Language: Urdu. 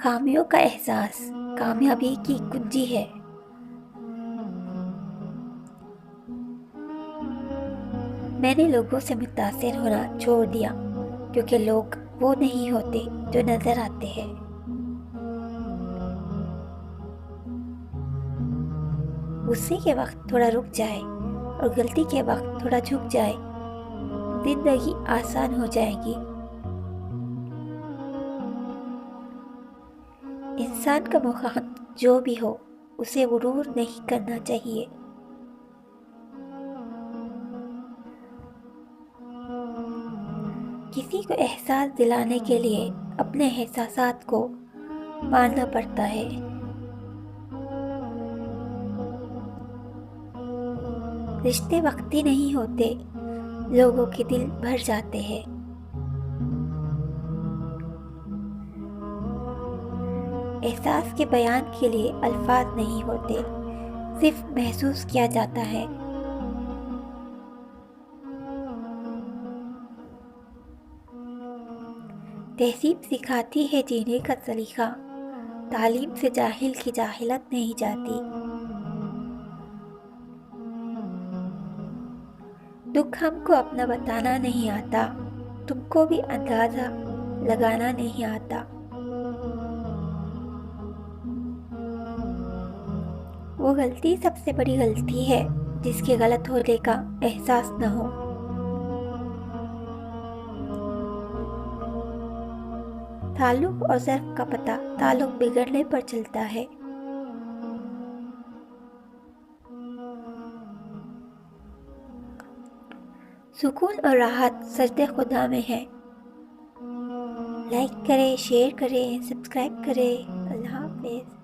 خامیوں کا احساس کامیابی کی کنجی ہے۔ میں نے لوگوں سے متاثر ہونا چھوڑ دیا کیونکہ لوگ وہ نہیں ہوتے جو نظر آتے ہیں۔ غصے کے وقت تھوڑا رک جائے اور غلطی کے وقت تھوڑا جھک جائے، زندگی آسان ہو جائے گی۔ انسان کا مقام جو بھی ہو، اسے غرور نہیں کرنا چاہیے۔ کسی کو احساس دلانے کے لیے اپنے احساسات کو مارنا پڑتا ہے۔ رشتے وقتی نہیں ہوتے، لوگوں کے دل بھر جاتے ہیں۔ احساس کے بیان کے لیے الفاظ نہیں ہوتے، صرف محسوس کیا جاتا ہے۔ تہذیب سکھاتی ہے جینے کا سلیقہ، تعلیم سے جاہل کی جاہلت نہیں جاتی۔ دکھ ہم کو اپنا بتانا نہیں آتا، تم کو بھی اندازہ لگانا نہیں آتا۔ وہ غلطی سب سے بڑی غلطی ہے جس کے غلط ہونے کا احساس نہ ہو۔ تعلق اور ظرف کا پتہ تعلق بگڑنے پر چلتا ہے۔ سکون اور راحت سجدے خدا میں ہے۔ لائک کریں، شیئر کریں، سبسکرائب کریں۔ اللہ حافظ۔